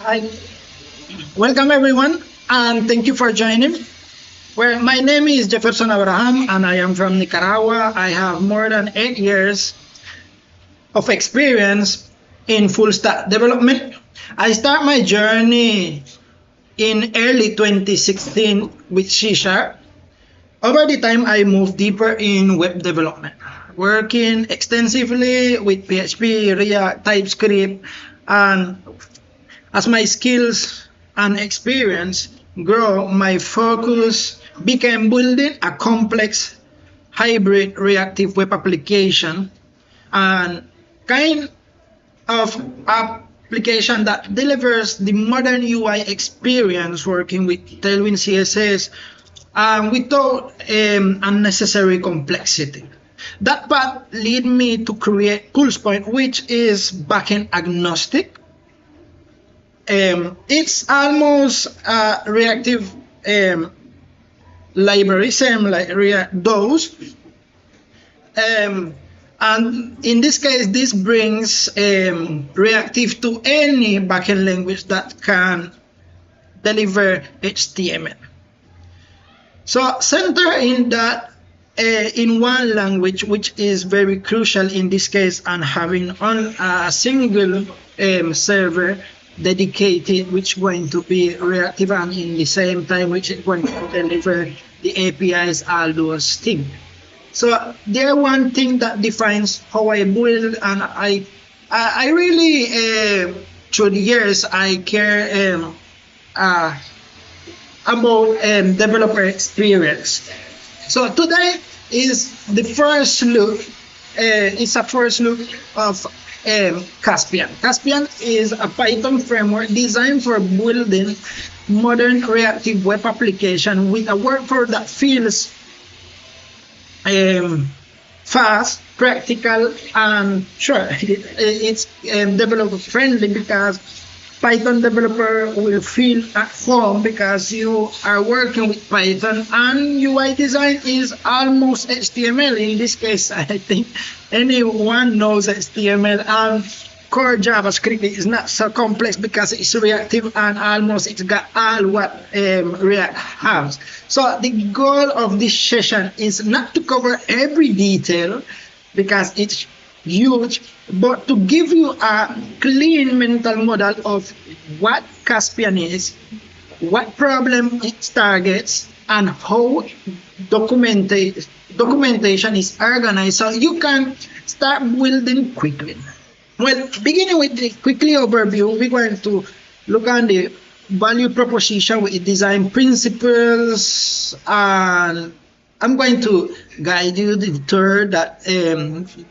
Hi, welcome everyone, and thank you for joining. Well, my name is Jefferson Abraham, and I am from Nicaragua. I have more than 8 years of experience in full stack development. I start my journey in early 2016 with C Sharp. Over the time, I moved deeper in web development, working extensively with PHP, React, TypeScript, and as my skills and experience grow, my focus became building a complex hybrid reactive web application and kind of application that delivers the modern UI experience working with Tailwind CSS without unnecessary complexity. That path led me to create PulsePoint, which is backend agnostic. It's almost a reactive library, same like React does. And in this case, this brings reactive to any backend language that can deliver HTML. So center in that in one language, which is very crucial in this case, and having on a single server dedicated, which is going to be reactive, and in the same time, which is going to deliver the APIs, all those things. So there one thing that defines how I build, and I really through the years I care about developer experience. So today is the first look. It's a first look of Caspian. Caspian is a Python framework designed for building modern reactive web application with a workflow that feels fast, practical, and sure, it's developer friendly because Python developer will feel at home because you are working with Python, and UI design is almost HTML. In this case, I think anyone knows HTML, and core JavaScript is not so complex because it's reactive and almost it's got all what React has. So the goal of this session is not to cover every detail because it's huge, but to give you a clean mental model of what Caspian is, what problem it targets, and how documentation is organized so you can start building quickly. Well, beginning with the quickly overview, we're going to look at the value proposition with design principles, and I'm going to guide you the tour that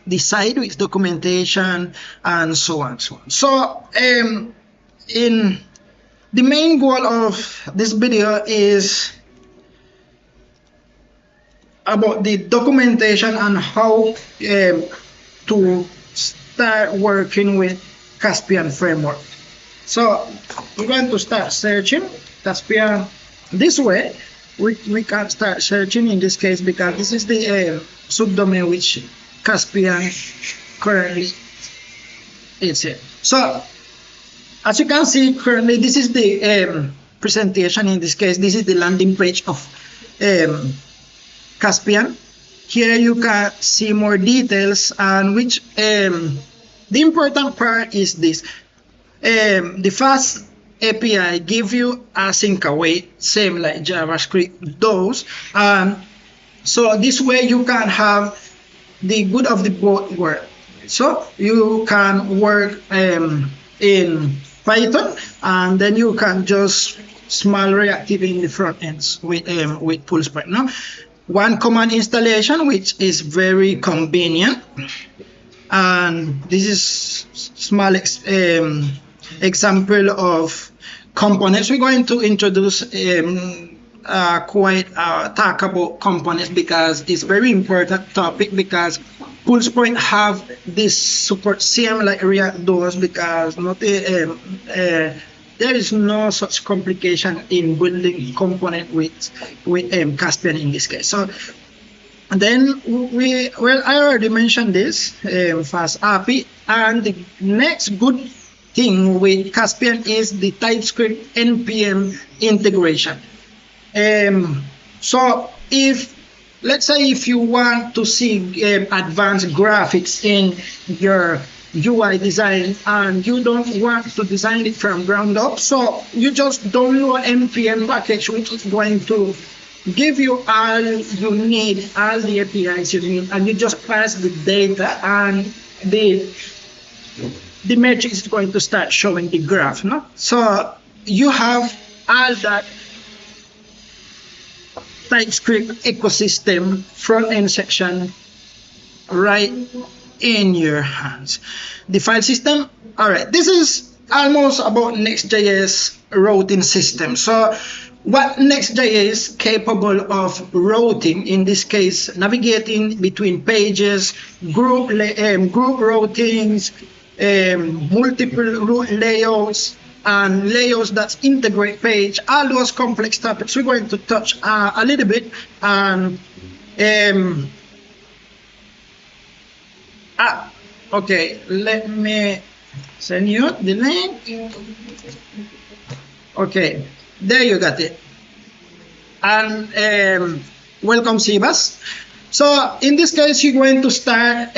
decide with documentation and so on. So in the main goal of this video is about the documentation and how to start working with Caspian framework. So we're going to start searching Caspian this way. We can start searching in this case because this is the subdomain which Caspian currently is in. So as you can see, currently this is the presentation. In this case, this is the landing page of Caspian. Here you can see more details, and which the important part is this. The fast API give you async await, same like JavaScript does. So this way you can have the good of the both world. So you can work in Python, and then you can just small reactive in the front ends with PulsePoint. Now, one command installation, which is very convenient, and this is small example of components. We're going to introduce talk about components because it's very important topic, because PulsePoint have this support same like React does, because not there is no such complication in building component with Caspian in this case. So then I already mentioned this fast API, and the next good thing with Caspian is the TypeScript npm integration. So if, let's say, if you want to see advanced graphics in your UI design and you don't want to design it from ground up, so you just download npm package, which is going to give you all you need, all the APIs you need, and you just pass the data, and the matrix is going to start showing the graph. No, so you have all that TypeScript ecosystem front end section right in your hands. The file system, all right, this is almost about Next.js routing system. So what Next.js is capable of routing, in this case, navigating between pages, group routings, multiple layouts, and layouts that integrate page, all those complex topics we're going to touch a little bit. And okay, let me send you the link. Okay, there you got it. And welcome, Sibas. So in this case, you're going to start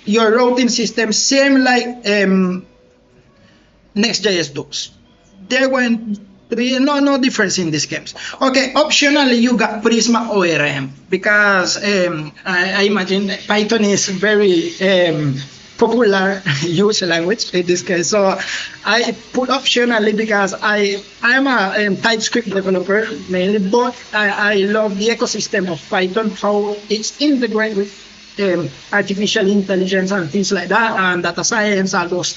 your routing system same like Next.js does. They're going to be no difference in these games. Okay, optionally you got Prisma ORM, because I imagine Python is very popular use language in this case. So I put optionally because I am a TypeScript developer mainly, but I love the ecosystem of Python, how it's integrated with artificial intelligence and things like that, and data science, all those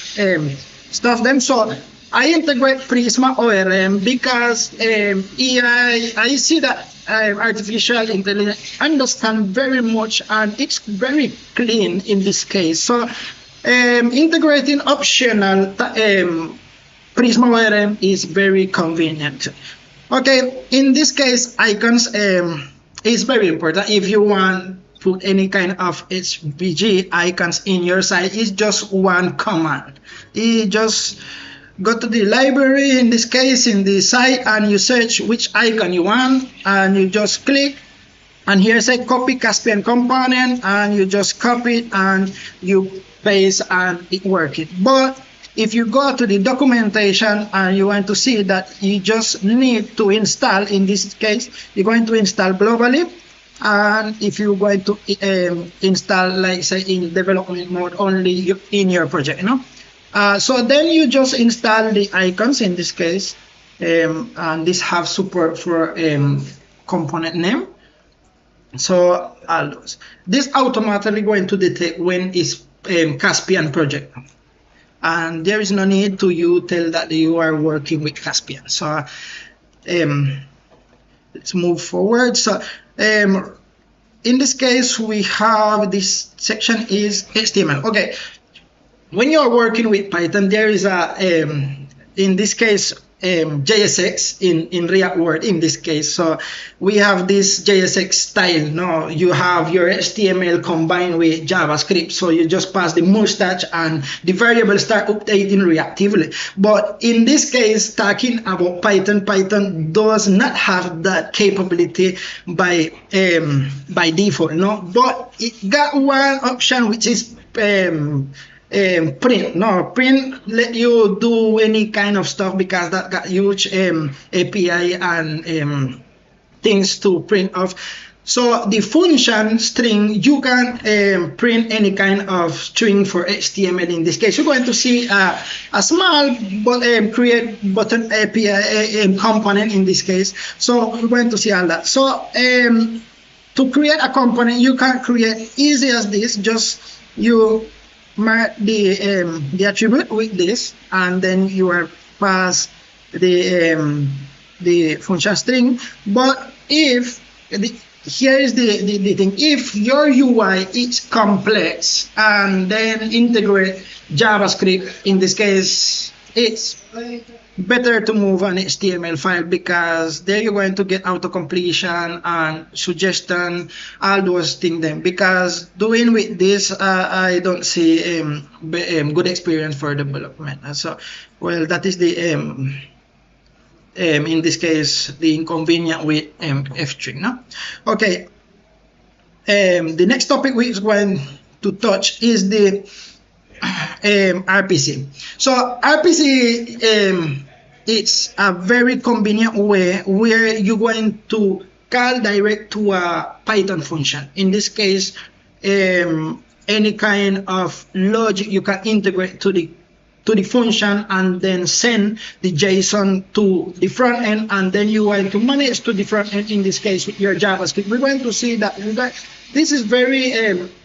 stuff. Then so I integrate Prisma ORM because I see that artificial intelligence understand very much, and it's very clean in this case. So integrating optional Prisma ORM is very convenient. Okay, in this case, icons is very important. If you want to put any kind of HVG icons in your site, it's just one command. You just go to the library, in this case in the site, and you search which icon you want, and you just click, and here say copy Caspian component, and you just copy it and you paste and it works. But if you go to the documentation and you want to see that you just need to install, in this case you're going to install globally, and if you're going to install, like say in development mode only in your project, you know. So then you just install the icons in this case, and this have support for component name. So all those. This automatically going to detect when is Caspian project, and there is no need to you tell that you are working with Caspian. So let's move forward. So in this case we have this section is HTML. Okay. When you're working with Python, there is a, in this case, JSX in React Word in this case. So we have this JSX style. Now you have your HTML combined with JavaScript. So you just pass the mustache and the variables start updating reactively. But in this case, talking about Python, Python does not have that capability by default. No, but it got one option, which is print. No, print let you do any kind of stuff because that got huge API and things to print off. So the function string, you can print any kind of string for HTML. In this case, you're going to see a small but create button API component in this case. So we're going to see all that. So to create a component, you can create easy as this. Just you mark the attribute with this, and then you are pass the function string. But if here is the thing, if your UI is complex and then integrate JavaScript, in this case it's better to move an HTML file, because there you're going to get auto completion and suggestion, all those things then. Because doing with this, I don't see good experience for development. So, well, that is the in this case the inconvenient with F3. No, okay. The next topic we is going to touch is the RPC. So RPC, it's a very convenient way where you're going to call direct to a Python function. In this case, any kind of logic you can integrate to the function and then send the JSON to the front end, and then you want to manage to the front end, in this case with your JavaScript. We're going to see that this is very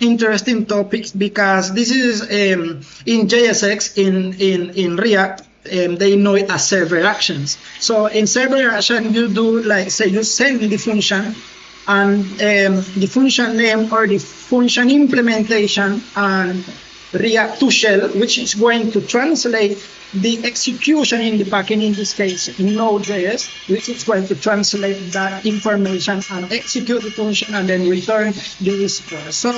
interesting topics, because this is in JSX, in React, they know it as server actions. So in server action, you do, like, say you send the function, and the function name or the function implementation, and React to shell, which is going to translate the execution in the backend, in this case in Node.js, which is going to translate that information and execute the function and then return the response. So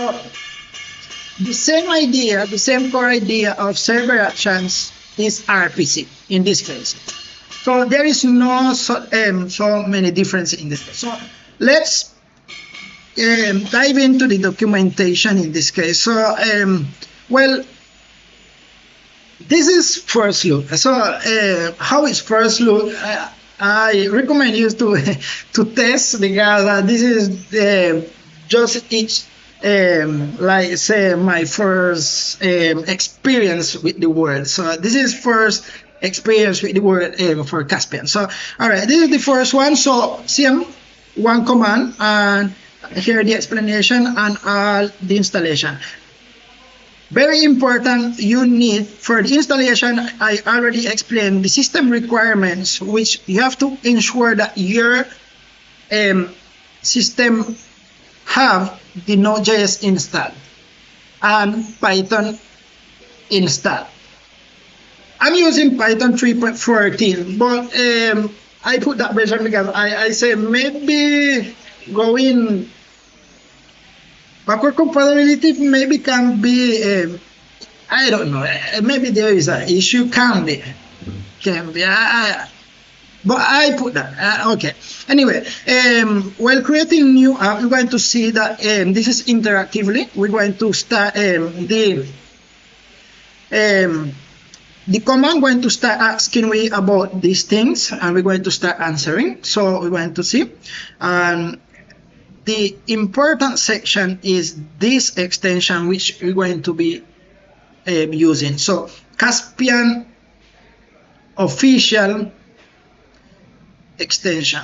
the same idea, the same core idea of server actions is RPC in this case. So there is no so many differences in this case. So let's dive into the documentation in this case. So well, this is first look. So how is first look? I recommend you to test, because this is just each like say my first experience with the word. So this is first experience with the word for Caspian. So all right, this is the first one. So CM one command, and here the explanation and all the installation. Very important, you need for the installation, I already explained the system requirements, which you have to ensure that your system have the Node.js installed and Python installed. I'm using Python 3.14, but I put that version because I say maybe going backward compatibility maybe can be, I don't know, maybe there is an issue, can be, but I put that, okay. Anyway, while creating new app, we're going to see that this is interactively. We're going to start the command going to start asking me about these things, and we're going to start answering. So we're going to see, and the important section is this extension which we're going to be using. So Caspian official extension.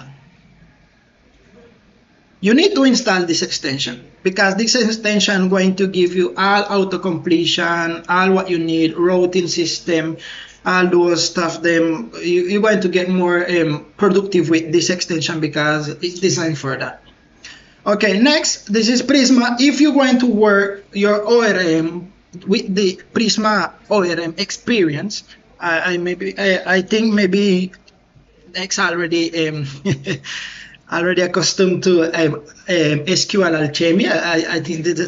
You need to install this extension, because this extension is going to give you all auto completion, all what you need, routing system, all those stuff. Then you're going to get more productive with this extension, because it's designed for that. Okay, next, this is Prisma. If you're going to work your ORM with the Prisma ORM experience, I think maybe X already already accustomed to SQL Alchemy. I think that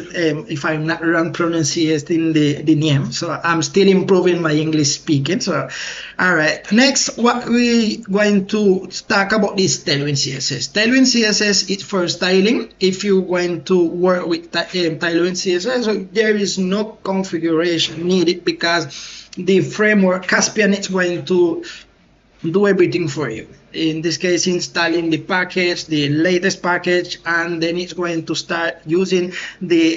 if I'm not wrong pronunciating the name, so I'm still improving my English speaking. So all right, next what we going to talk about is Tailwind CSS. Tailwind CSS is for styling. If you're going to work with Tailwind CSS, so there is no configuration needed, because the framework Caspian is going to do everything for you. In this case, installing the package, the latest package, and then it's going to start using the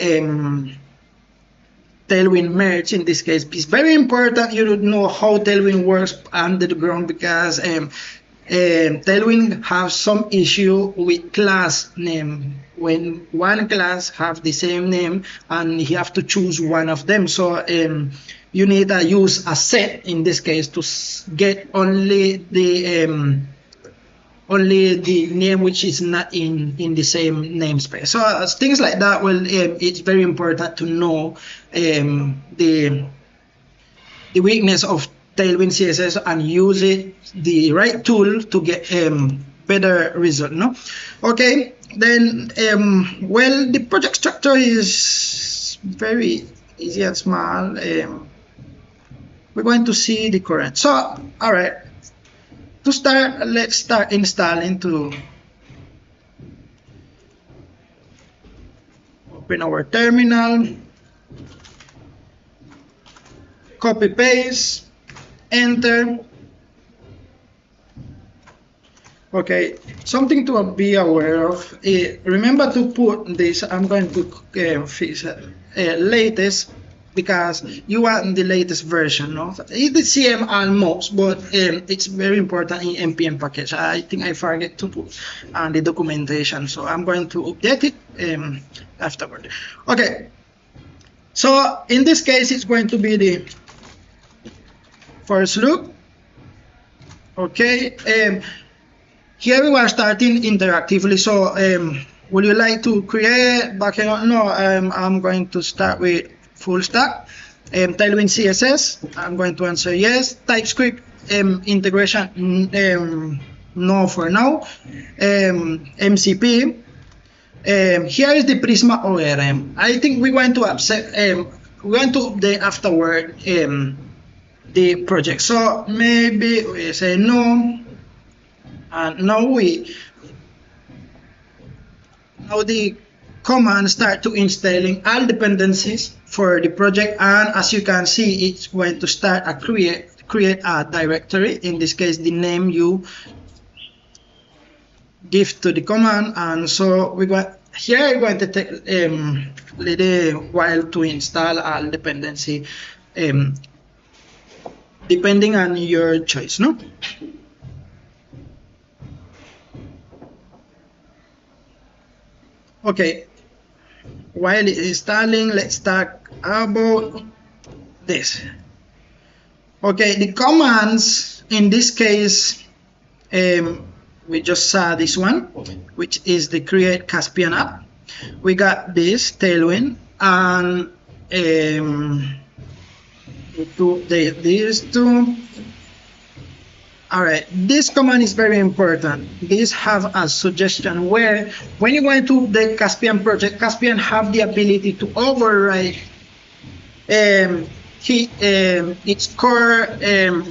Tailwind merge. In this case, it's very important you know how Tailwind works under the ground, because Tailwind has some issue with class name. When one class have the same name and you have to choose one of them, so you need to use a set in this case to get only the name which is not in the same namespace. So things like that. Well, it's very important to know the weakness of Tailwind CSS and use it the right tool to get better result. No, okay. Then well, the project structure is very easy and small. We're going to see the current. So all right, to start, let's start installing. To open our terminal, copy paste, enter. Okay, something to be aware of. Remember to put this. I'm going to fix latest, because you want the latest version. No, it's the same almost, but it's very important in npm package. I think I forget to put the documentation, so I'm going to update it afterward. Okay, so in this case, it's going to be the first loop. Okay, here we are starting interactively. So would you like to create backend? No, I'm going to start with full stack. Tailwind CSS, I'm going to answer yes. TypeScript integration, no for now. MCP. Here is the Prisma ORM. I think we're going to update afterward the project. So maybe we say no, and now the command start to installing all dependencies for the project, and as you can see, it's going to start a create a directory. In this case, the name you give to the command, and so we're going to take a little while to install all dependency, depending on your choice. No. Okay, while it's installing, let's talk about this. Okay, the commands in this case, we just saw this one, which is the create Caspian app. We got this Tailwind, and these two. All right, this command is very important. This have a suggestion where when you go into the Caspian project, Caspian have the ability to override its core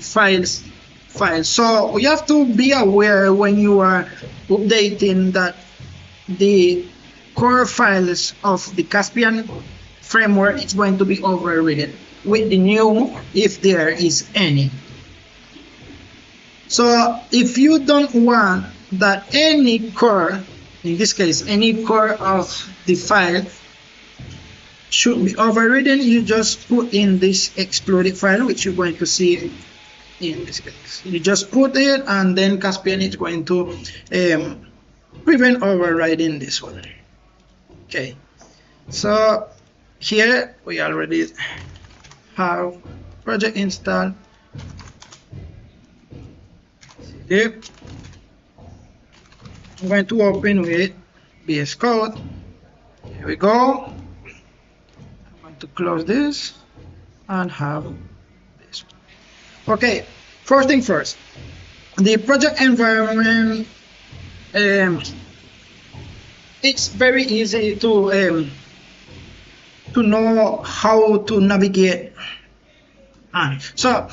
files. So you have to be aware when you are updating that the core files of the Caspian framework is going to be overridden with the new, if there is any. So if you don't want that any core, in this case, any core of the file should be overridden, you just put in this excluded file, which you're going to see in this case. You just put it, and then Caspian is going to prevent overriding this one. Okay, so here we already have project installed. I'm going to open with VS Code. Here we go. I'm going to close this and have this. Okay, first thing first. The project environment, it's very easy to know how to navigate. And so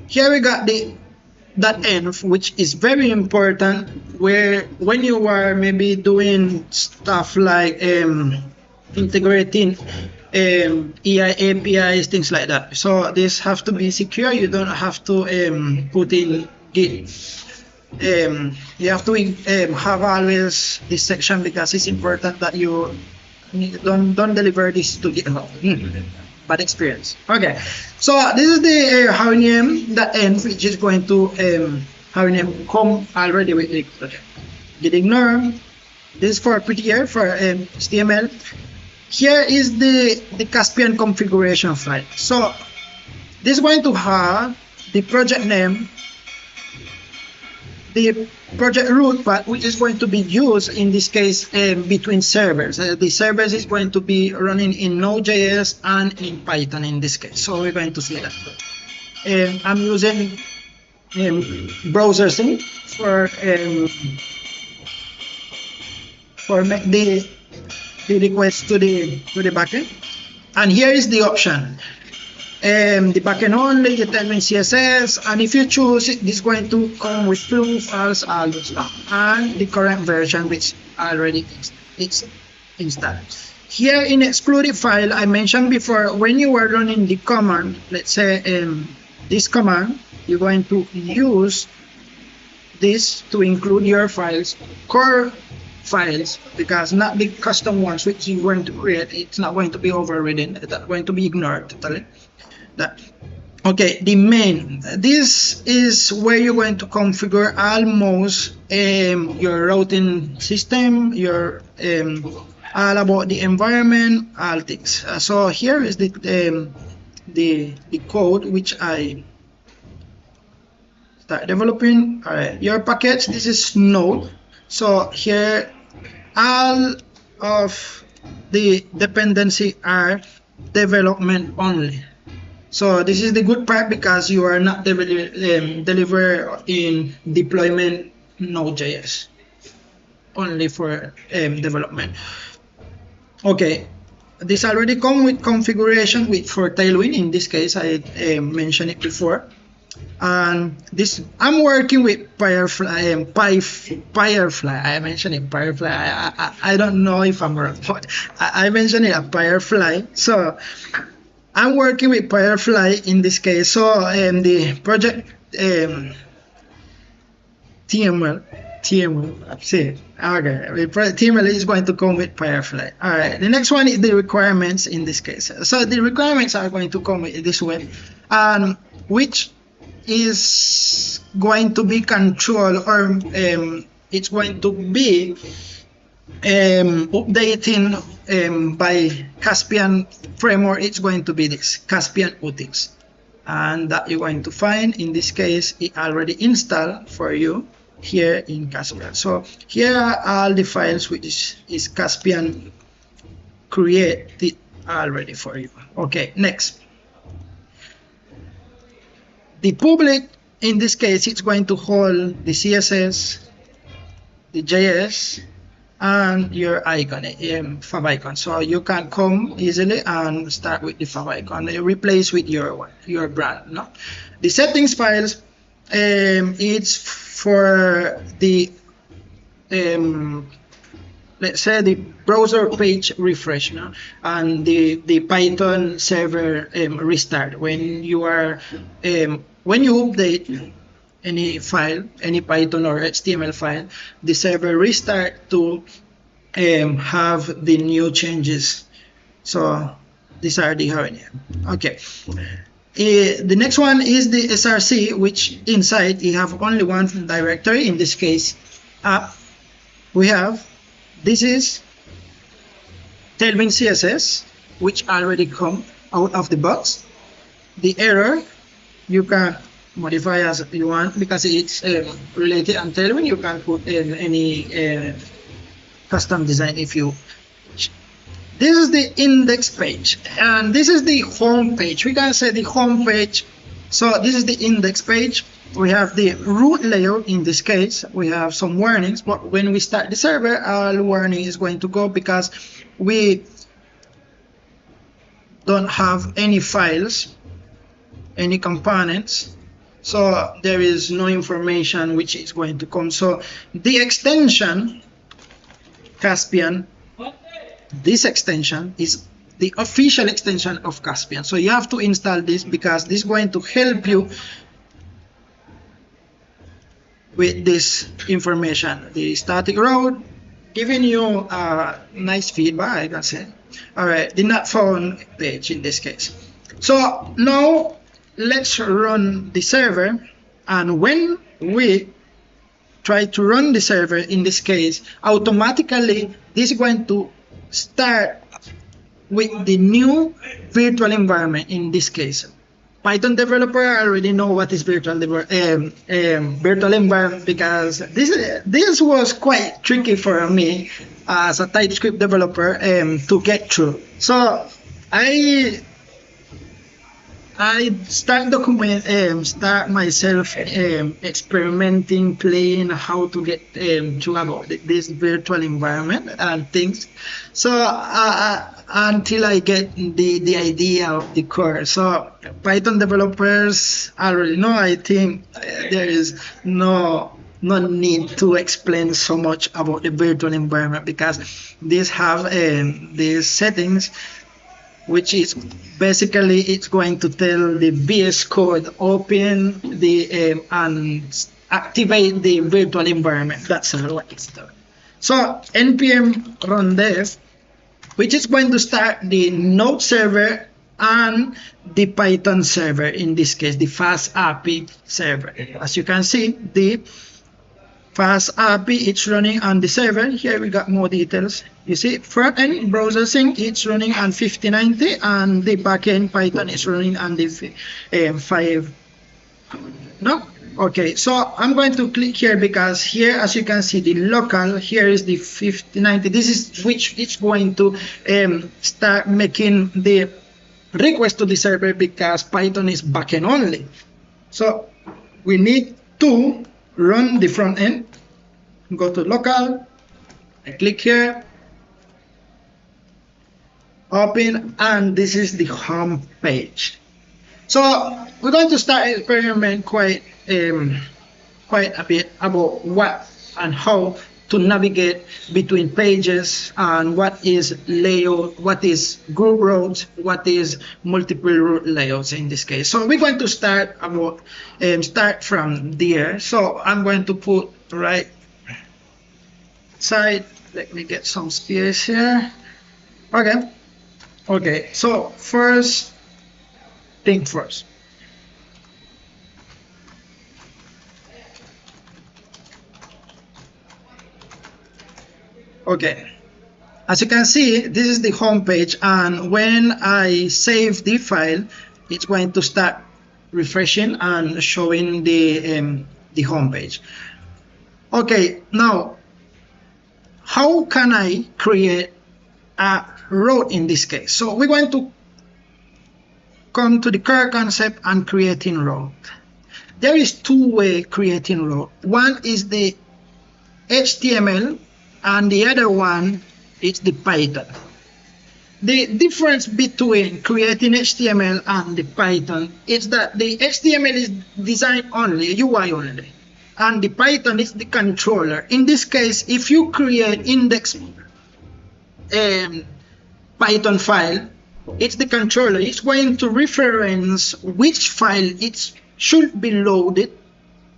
here we got the .env, which is very important, where when you are maybe doing stuff like integrating AI APIs, things like that. So this have to be secure. You don't have to put in Git. You have to have always this section, because it's important that you don't deliver this to GitHub. Bad experience. Okay, so this is the HowName.env, which is going to HowName come already with the project. Git ignore. This is for prettier for HTML. Here is the Caspian configuration file. So this is going to have the project name, the project root path, which is going to be used in this case between servers. The servers is going to be running in Node.js and in Python in this case. So we're going to see that. I'm using browser sync for make the request to the backend. And here is the option. The backend only, determine CSS, and if you choose it, this is going to come with true, false, all those stuff, and the current version which already it's installed. Here in excluded file, I mentioned before, when you are running the command, let's say this command, you're going to use this to include your files, core files, because not the custom ones which you're going to create, it's not going to be overridden, it's going to be ignored totally. Okay, the main, this is where you're going to configure almost your routing system, your all about the environment, all things. So here is the code which I start developing. All right, your package, this is Node. So here all of the dependency are development only. So this is the good part, because you are not deliver in deployment Node.js, only for development. Okay, this already come with configuration for Tailwind. In this case, I mentioned it before. And this, I'm working with Firefly. Firefly. I mentioned it, Firefly. I don't know if I'm wrong, but I mentioned it, Firefly. So I'm working with Firefly in this case. So the project TML. See, okay. TML is going to come with Firefly. All right. The next one is the requirements in this case. So the requirements are going to come this way, which is going to be controlled, or it's going to be updating by Caspian framework. It's going to be this Caspian UTIX, and that you're going to find in this case it already installed for you here in Caspian. So here are all the files which is Caspian created already for you. Okay, next. The public, in this case, it's going to hold the CSS, the JS, and your icon, fav icon. So you can come easily and start with the fav icon, replace with your brand. No, the settings files, it's for the let's say the browser page refresh, no? And the Python server restart when you are when you update any file, any Python or HTML file, the server restart to have the new changes. So these are the okay. The next one is the SRC, which inside you have only one directory. In this case, app. We have, this is Tailwind CSS, which already come out of the box. The error, you can modify as you want, because it's related on Tailwind. You can put in any custom design if you. This is the index page, and this is the home page. We can say the home page. So this is the index page. We have the root layout. In this case, we have some warnings, but when we start the server, our warning is going to go because we don't have any files, any components. So there is no information which is going to come. So the extension, Caspian, this extension is the official extension of Caspian. So you have to install this because this is going to help you with this information. The static route, giving you nice feedback, I can say. All right, the not found page in this case. So now let's run the server, and when we try to run the server, in this case, automatically this is going to start with the new virtual environment. In this case, Python developer already know what is virtual environment, because this was quite tricky for me as a TypeScript developer to get through. So I I start myself experimenting, playing how to get to about this virtual environment and things. So until I get the idea of the core. So Python developers already know. I think there is no need to explain so much about the virtual environment because these have these settings, which is basically it's going to tell the VS Code open the and activate the virtual environment. That's what it's doing. So npm run dev, which is going to start the Node server and the Python server, in this case the fast API server. As you can see, the fast API it's running on the server. Here we got more details. You see, front end browser sync it's running on 5090, and the backend Python is running on the 5. No? Okay, so I'm going to click here because here, as you can see, the local here is the 5090. This is which it's going to start making the request to the server because Python is backend only. So we need to run the front end. Go to local, I click here, open, and this is the home page. So we're going to start experiment quite a bit about what and how to navigate between pages and what is layout, what is group routes, what is multiple route layouts in this case. So we're going to start from there. So I'm going to put right side. Let me get some space here. Okay, so first thing first. Okay, as you can see, this is the home page, and when I save the file, it's going to start refreshing and showing the home page. Okay, now how can I create a route in this case? So we're going to come to the core concept and creating route. There is two ways creating route. One is the HTML and the other one is the Python. The difference between creating HTML and the Python is that the HTML is design only, UI only, and the Python is the controller. In this case, if you create index Python file, it's the controller. It's going to reference which file it should be loaded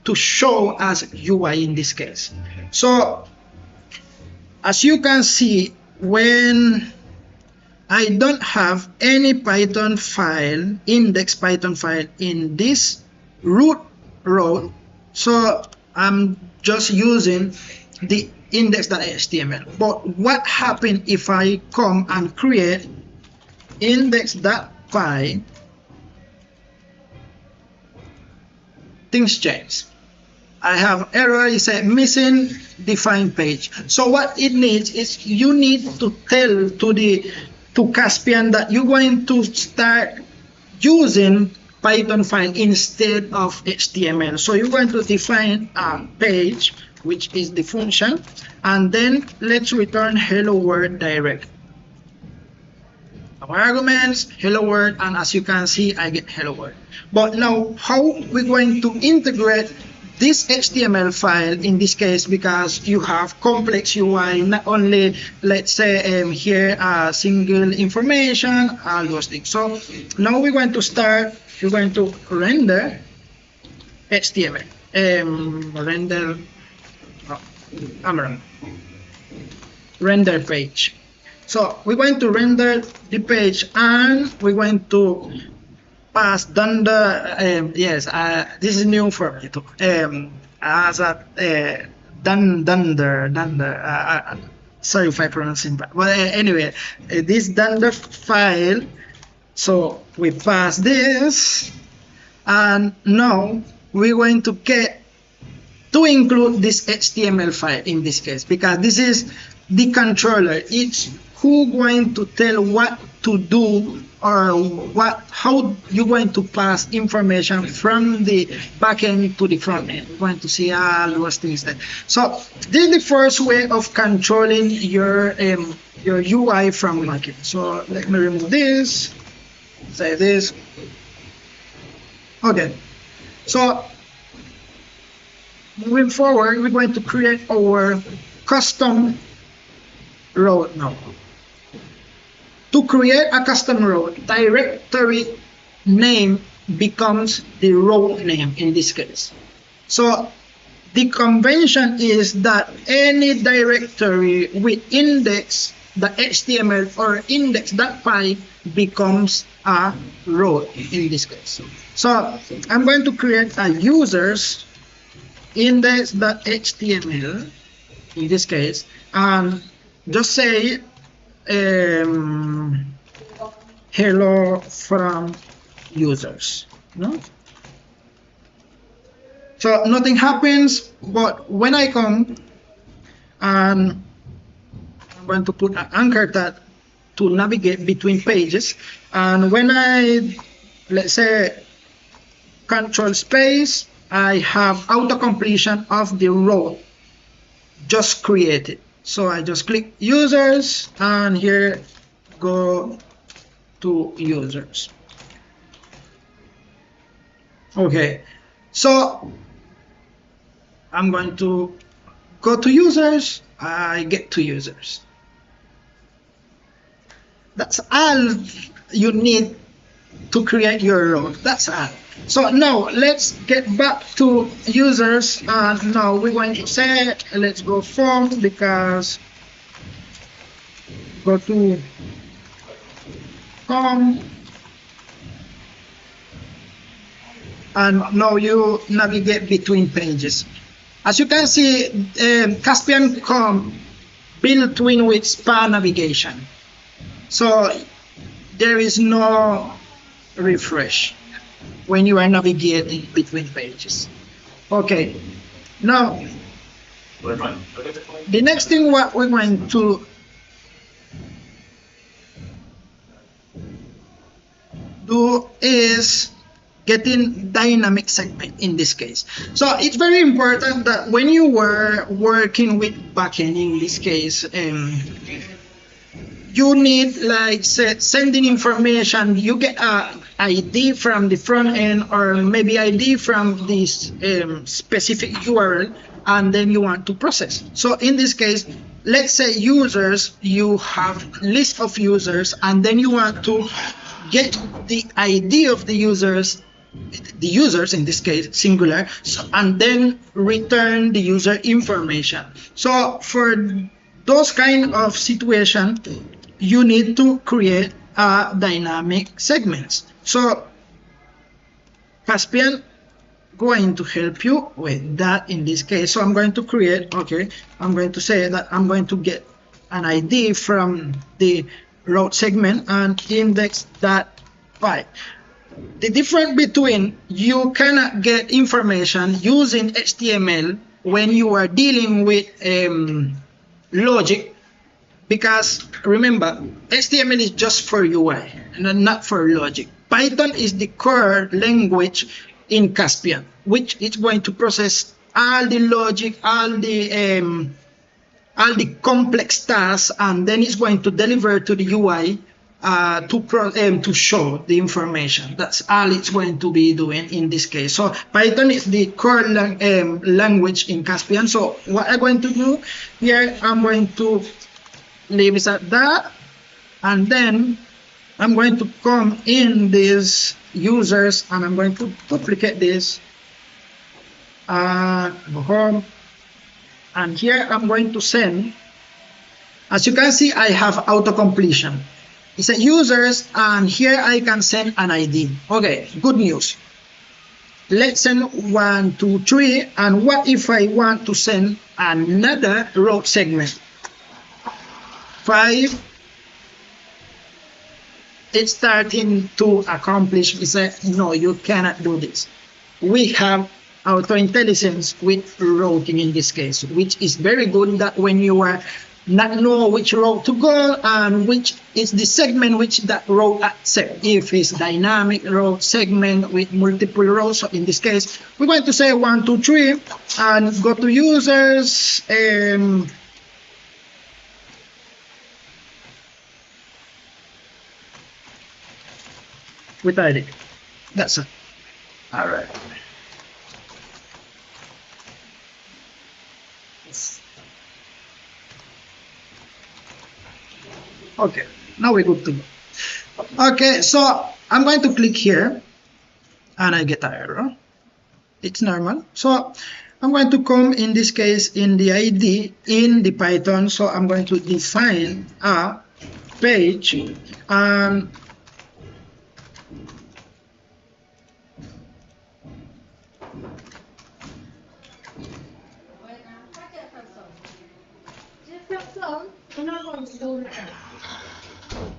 to show as UI in this case. So as you can see, when I don't have any Python file, index Python file in this root row, so I'm just using the index.html. But what happens if I come and create index.py? Things change. I have error, it said missing defined page. So what it needs is you need to tell to Caspian that you're going to start using Python file instead of HTML. So you're going to define a page, which is the function, and then let's return hello world direct. Our arguments, hello world, and as you can see, I get hello world. But now, how we're going to integrate this HTML file in this case, because you have complex UI, not only, let's say here single information, all those things. So now we're going to start, we're going to render HTML, render page. So we're going to render the page, and we're going to pass dunder. This is new for me too. As a dunder. Sorry if I pronounce it bad. But anyway, this dunder file. So we pass this, and now we're going to get to include this HTML file in this case, because this is the controller. It's who going to tell what to do, or how you're going to pass information from the backend to the front end. We're going to see all those things there. So this is the first way of controlling your UI from backend. So let me remove this, say this. Okay, so moving forward, we're going to create our custom road now. To create a custom road, directory name becomes the road name in this case. So the convention is that any directory with index.html or index.py becomes a road in this case. So I'm going to create a users index.html in this case, and just say hello from users. No? So nothing happens, but when I come and I'm going to put an anchor tag to navigate between pages, and when I, let's say, control space, I have auto completion of the row just created. So I just click users, and here go to users. Okay, so I'm going to go to users. I get to users. That's all you need to create your row. That's all. So now let's get back to users, and now we're going to say let's go form, because go to form, and now you navigate between pages. As you can see, Caspian come built in with spa navigation, so there is no refresh when you are navigating between pages. Okay, now the next thing what we're going to do is getting dynamic segment in this case. So it's very important that when you were working with backend in this case, you need, like, sending information. You get a ID from the front end, or maybe ID from this specific URL, and then you want to process. So in this case, let's say users, you have list of users, and then you want to get the ID of the users in this case singular, so, and then return the user information. So for those kind of situation, you need to create a dynamic segments. So Caspian going to help you with that in this case. So I'm going to create, okay, I'm going to say that I'm going to get an ID from the route segment and index.py. The difference between, you cannot get information using HTML when you are dealing with logic, because remember, HTML is just for UI and not for logic. Python is the core language in Caspian, which is going to process all the logic, all the complex tasks, and then it's going to deliver to the UI to show the information. That's all it's going to be doing in this case. So Python is the core language in Caspian. So what I'm going to do here, I'm going to leave it at that, and then I'm going to come in these users, and I'm going to duplicate this, go home, and here I'm going to send. As you can see, I have auto completion. It's a users, and here I can send an ID. Okay, good news. Let's send 1, 2, 3. And what if I want to send another row segment? 5. It's starting to accomplish. We say, no, you cannot do this. We have auto intelligence with routing in this case, which is very good, that when you are not know which row to go and which is the segment which that row accept. If it's dynamic row segment with multiple rows, so in this case we're going to say 1, 2, 3 and go to users with ID. That's it. All right. Okay, now we're good to go. Okay, so I'm going to click here and I get an error. It's normal. So I'm going to come in this case in the ID in the Python. So I'm going to define a page and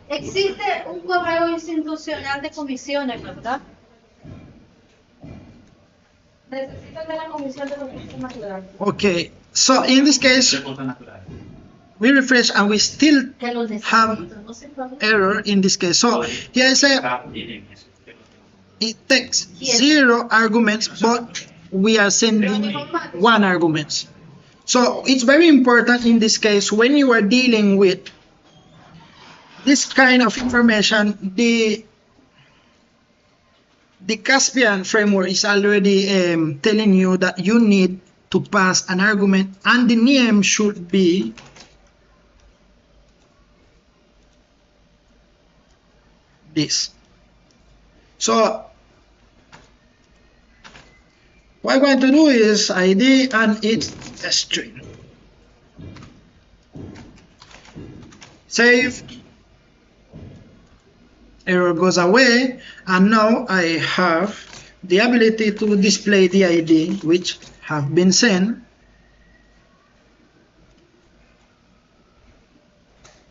existe un correo institucional de comisiones, ¿verdad? Necesitan de la comisión de recursos naturales. okay, so in this case we refresh and we still have error in this case. So here I say it takes 0 arguments, but we are sending 1 argument. So it's very important in this case when you are dealing with this kind of information. The Caspian framework is already telling you that you need to pass an argument and the name should be this. So what I'm going to do is ID and it's a string. Save. Error goes away and now I have the ability to display the ID which have been sent,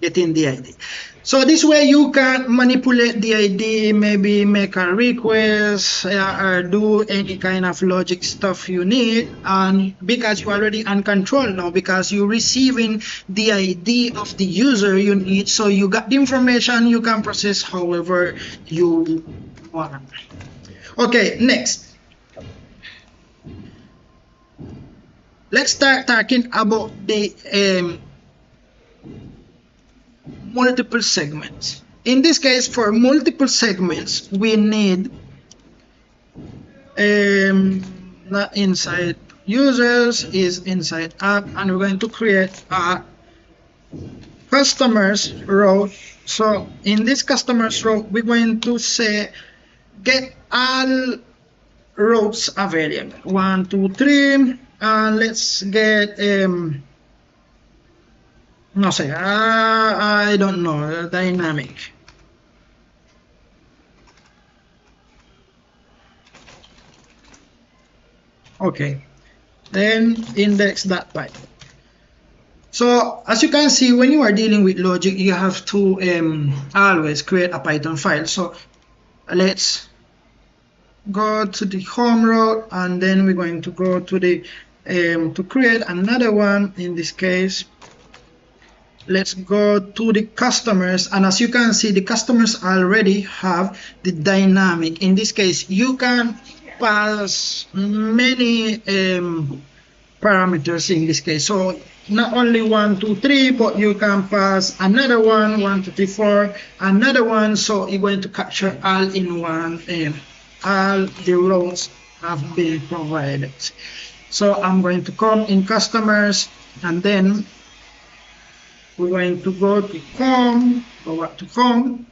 getting the ID. So this way you can manipulate the ID, maybe make a request or do any kind of logic stuff you need, and because you're already in control now, because you're receiving the ID of the user you need, so you got the information you can process however you want. Okay, next. Let's start talking about the multiple segments. In this case, for multiple segments, we need not inside users, is inside app, and we're going to create a customers row. So in this customers row, we're going to say get all rows available. 1, 2, 3, and let's get no say I don't know, dynamic. Okay, then index.py. So as you can see, when you are dealing with logic, you have to always create a Python file. So let's go to the home row and then we're going to go to the to create another one. In this case, let's go to the customers, and as you can see, the customers already have the dynamic. In this case, you can pass many parameters in this case. So not only 1, 2, 3, but you can pass another one, 1, 2, 3, 4, another one. So you're going to capture all in one. All the rows have been provided. So I'm going to come in customers, and then we're going to go to com, go back to com,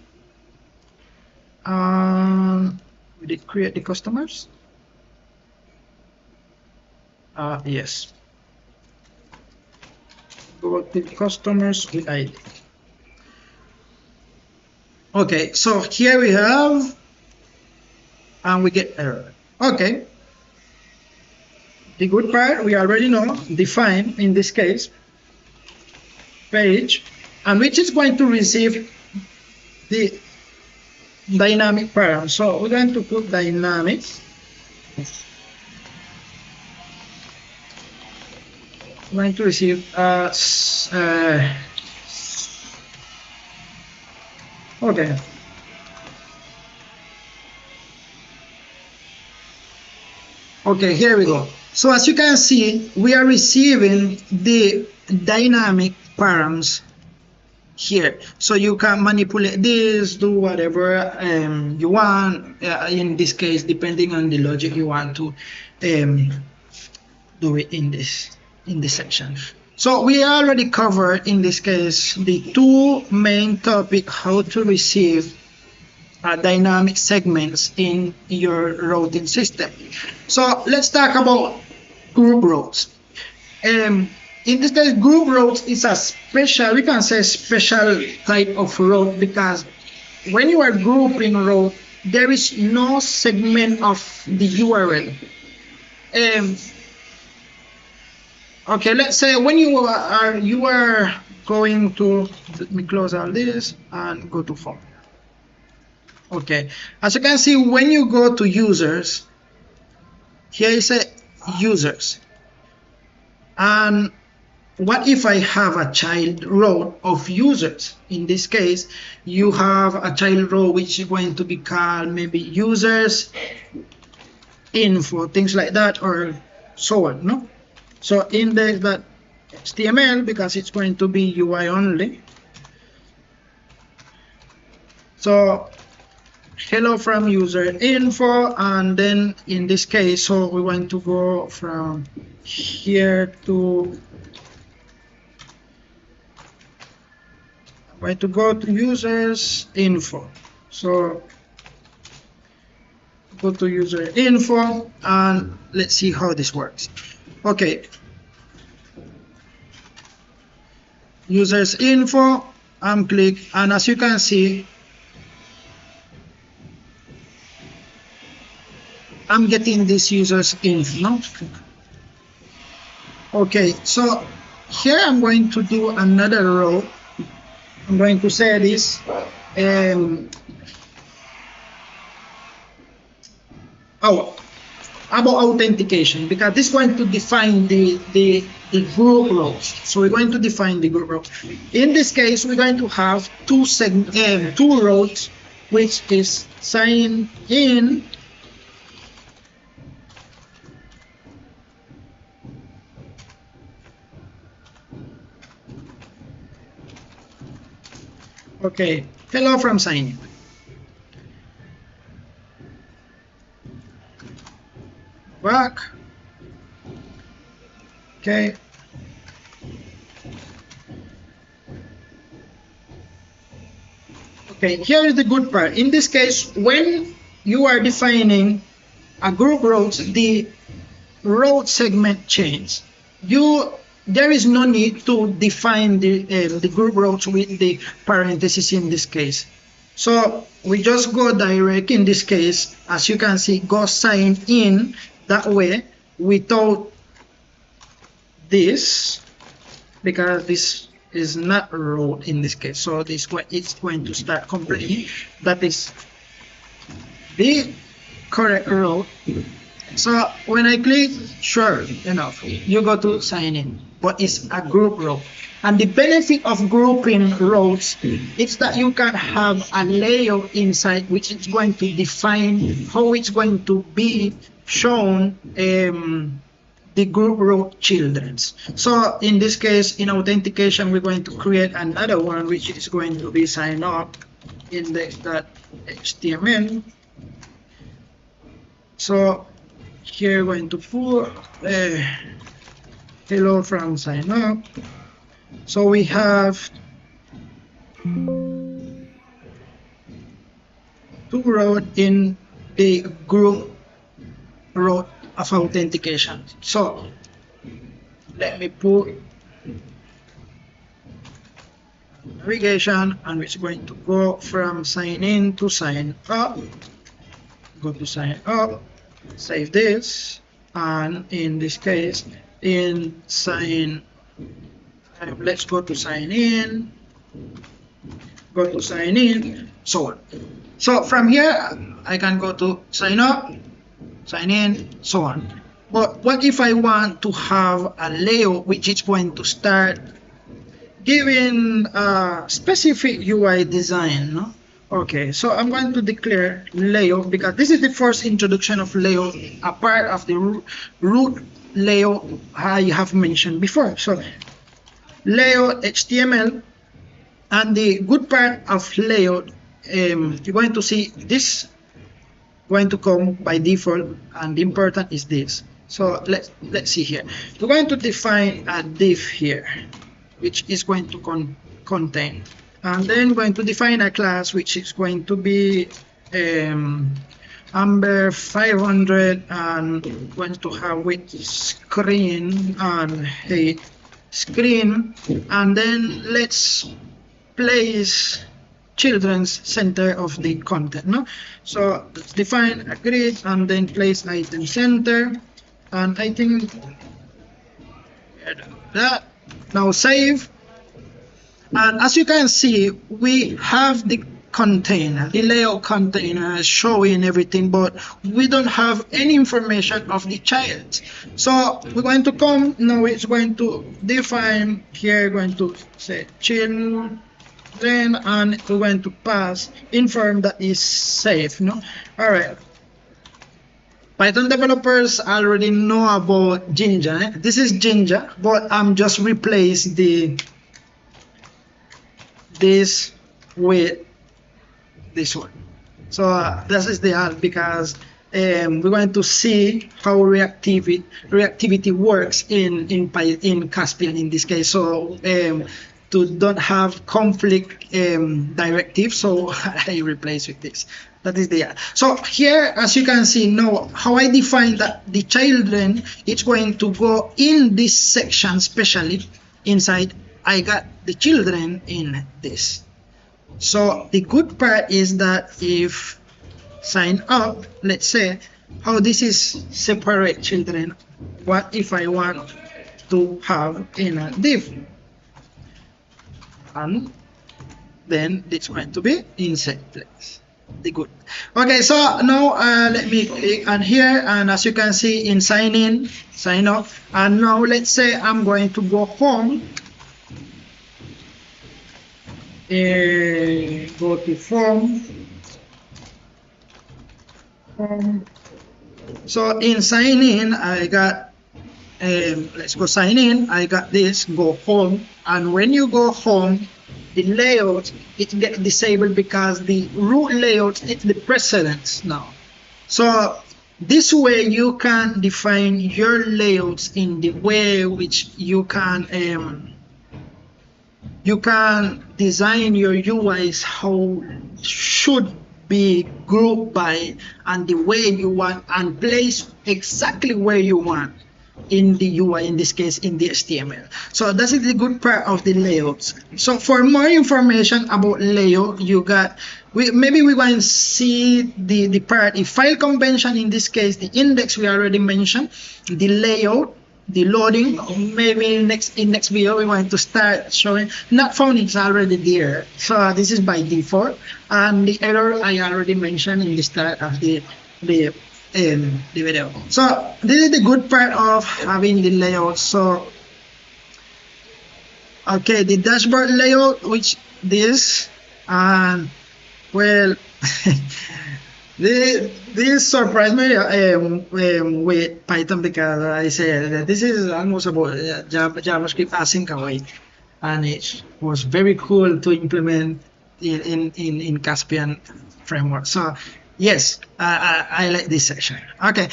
we did create the customers. Yes. Go to customers with ID. Okay, so here we have, and we get error. Okay. The good part, we already know, define, in this case, page, and which is going to receive the dynamic param. So we're going to put dynamic going to receive okay. Okay, here we go. So as you can see, we are receiving the dynamic params here. So you can manipulate this, do whatever you want. In this case, depending on the logic you want to do it in this section. So we already covered in this case the two main topics: how to receive dynamic segments in your routing system. So let's talk about group routes. In this case, group routes is a special, we can say special type of route, because when you are grouping route, there is no segment of the URL. Okay, let's say when you are going to, let me close all this and go to form. Okay, as you can see, when you go to users, here is a users, and what if I have a child row of users? In this case, you have a child row which is going to be called maybe users info, things like that, or so on, no? So index.html, because it's going to be UI only. So hello from user info, and then in this case, so we want to go from here to, going to go to users info. So go to user info, and let's see how this works. Okay, users info, I'm click, and as you can see, I'm getting this users info, no? Okay, so here I'm going to do another row. I'm going to say this about authentication, because this is going to define the group rows. So we're going to define the group rows. In this case, we're going to have two rows, which is sign in okay, hello from sign in. Back. Okay. Okay, here is the good part. In this case, when you are defining a group rows, the road segment change. There is no need to define the group rows with the parentheses in this case. So we just go direct in this case, as you can see, go sign in that way without this, because this is not a row in this case. So this it's going to start completely. That is the correct row. So when I click, sure enough, you go to sign in, but it's a group row. And the benefit of grouping rows is that you can have a layout inside which is going to define how it's going to be shown the group row children's. So in this case, in authentication, we're going to create another one which is going to be sign up index.html. So here we're going to put hello from sign up. So we have two rows in the group row of authentication. So let me put navigation, and it's going to go from sign in to sign up. Go to sign up, save this, and in this case, in sign, let's go to sign in, go to sign in, so on. So from here, I can go to sign up, sign in, so on. But what if I want to have a layout which is going to start giving a specific UI design, no? Okay, so I'm going to declare layout because this is the first introduction of layout, a part of the root layout I have mentioned before. So layout HTML, and the good part of layout, you're going to see this going to come by default, and the important is this. So let's see here. We're going to define a div here, which is going to contain, and then going to define a class which is going to be Amber 500, and going to have with screen and height screen, and then let's place children's center of the content, no? So let's define a grid and then place item center, and I think that. Now save, and as you can see, we have the container, the layout container showing everything, but we don't have any information of the child. So we're going to come now, it's going to define here, going to say children, and we're going to pass inform that is safe, no? All right. Python developers already know about Ginger. This is Ginger, but I'm just replace this with this one. So this is the alt, because we're going to see how reactivity works in Caspian in this case. So to don't have conflict directive, so I replace with this. That is the alt. So here, as you can see now, how I define that the children is going to go in this section, especially inside. I got the children in this. So the good part is that if sign up, let's say how this is separate children. What if I want to have in a div? And then it's going to be inside place. The good. Okay, so now let me click on here, and as you can see in sign in, sign up, and now let's say I'm going to go home. Go to form. So in sign in, I got let's go sign in. I got this, go home, and when you go home, the layout it gets disabled because the root layout it's the precedence now. So this way you can define your layouts in the way which you can design your UIs how should be grouped by and the way you want, and place exactly where you want in the UI, in this case in the HTML. So that's the good part of the layouts. So for more information about layout, you got maybe we want to see the part, the file convention, in this case the index we already mentioned, the layout, the loading. Maybe in next video we want to start showing not found, it's already there. So this is by default, and the error I already mentioned in the start of the video. So this is the good part of having the layout. So okay, the dashboard layout, which this, and well this surprised me with Python, because I said that this is almost about JavaScript async await, and it was very cool to implement in Caspian framework. So yes, I like this section. Okay,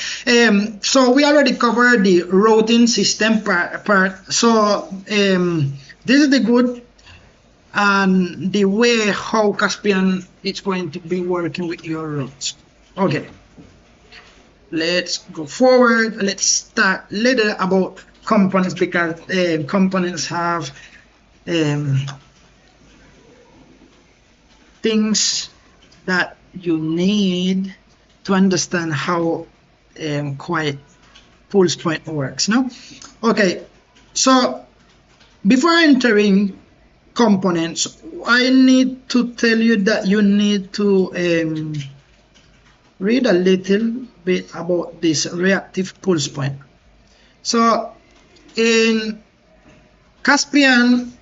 so we already covered the routing system part. So this is the good and the way how Caspian is going to be working with your routes. Okay, let's go forward. Let's start later about components, because components have things that you need to understand how quite pulse point works. No, okay. So before entering components, I need to tell you that you need to read a little bit about this reactive pulse point. So in Caspian,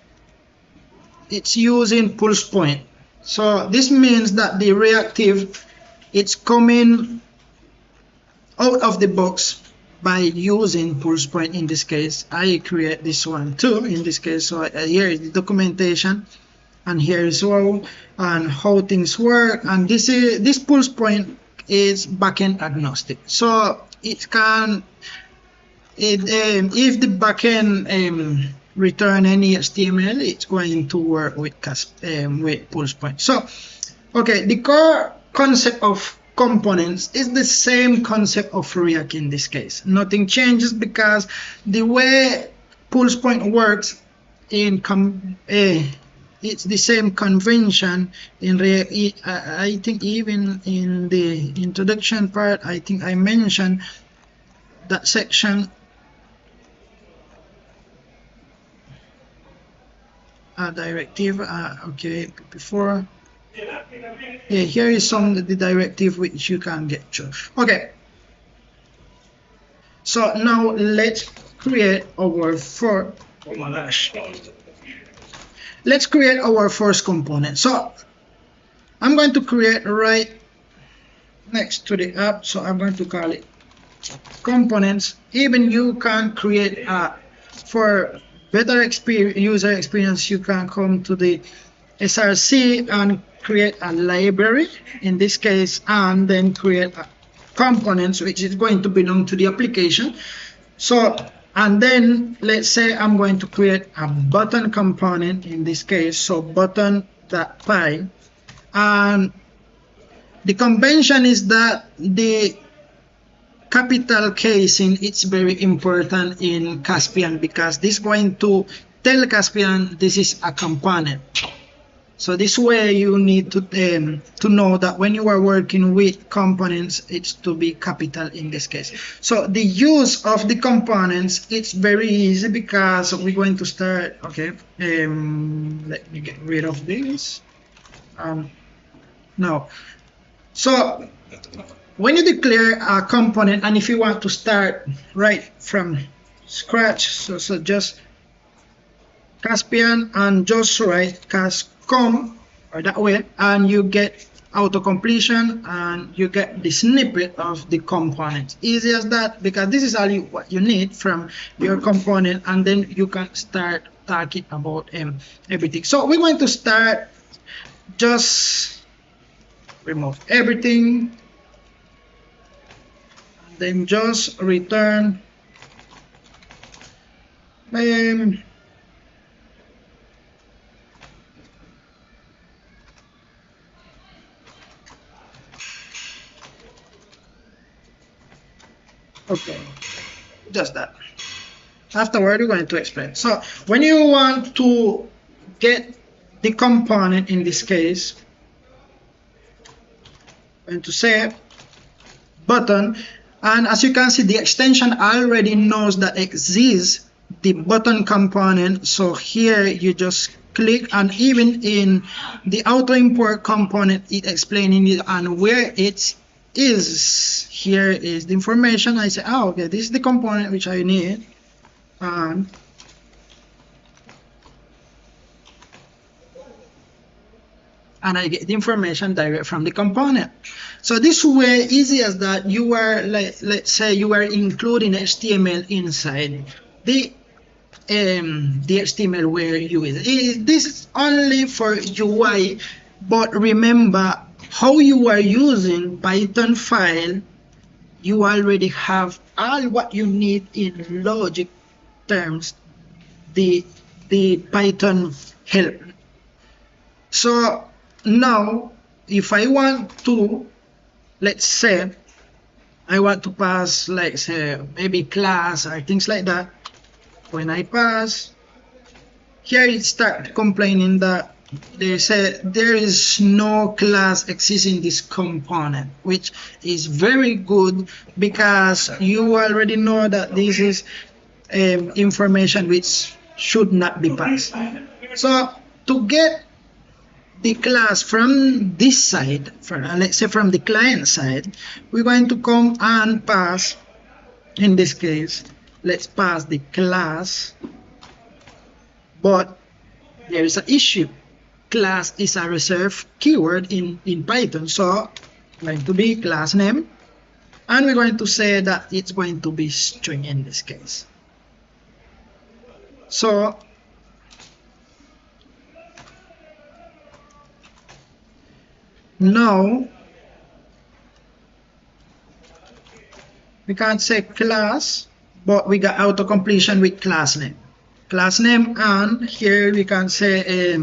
it's using pulse point. So this means that the reactive, it's coming out of the box by using pulse point. In this case, I create this one too in this case. So here is the documentation, and here is how things work. And this pulse point is backend agnostic, so it can if the backend return any HTML, it's going to work with pulse point. So okay, the core concept of components is the same concept of React in this case. Nothing changes because the way pulse point works in it's the same convention in React. I think even in the introduction part, I think I mentioned that section. Directive, okay, before. Yeah, here is some of the directive which you can get to. Okay, so now let's create our let's create our first component. So I'm going to create right next to the app, so I'm going to call it components. Even you can create for better user experience, you can come to the SRC and create a library in this case, and then create components which is going to belong to the application. So, and then let's say I'm going to create a button component in this case, so button.py, and the convention is that the capital casing, it's very important in Caspian because this is going to tell Caspian this is a component. So this way you need to know that when you are working with components, it's to be capital in this case. So the use of the components, it's very easy because we're going to start. Okay, let me get rid of this. Now, so when you declare a component, and if you want to start right from scratch, so just Caspian and just write cascom or that way, and you get auto completion and you get the snippet of the component. Easy as that, because this is all what you need from your component, and then you can start talking about everything. So we're going to start, just remove everything, then just return okay, just that. Afterward, we're going to explain. So when you want to get the component, in this case, I'm going to say button, and as you can see, the extension already knows that exists the button component. So here you just click, and even in the auto import component, it explaining it and where it is. Here is the information. I say, oh, okay, this is the component which I need, and I get the information direct from the component. So this way, easy as that, you are like, let's say you are including HTML inside the HTML where you is. This is only for UI, but remember how you are using Python file, you already have all what you need in logic terms, the Python help. So now if I want to, let's say I want to pass, like say maybe class or things like that, when I pass, here it start complaining that they say there is no class existing in this component, which is very good because you already know that this is information which should not be passed. So to get the class from this side, let's say from the client side, we're going to come and pass, in this case, let's pass the class, but there is an issue. Class is a reserved keyword in Python, so going to be class name, and we're going to say that it's going to be string in this case. So now we can't say class, but we got auto completion with class name. Class name, and here we can say I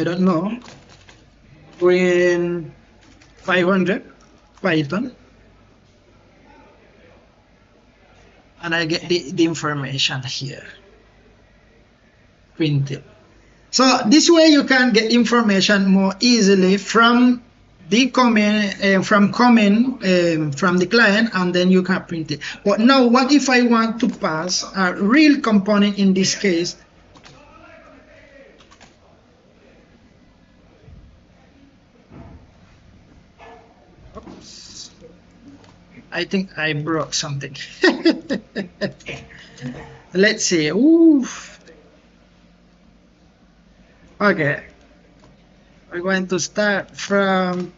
don't know, green 500 Python, and I get the information here printed. So this way you can get information more easily from the comment, from the client, and then you can print it. But now what if I want to pass a real component? In this case, oops, I think I broke something. Let's see. Oof. Okay, we're going to start from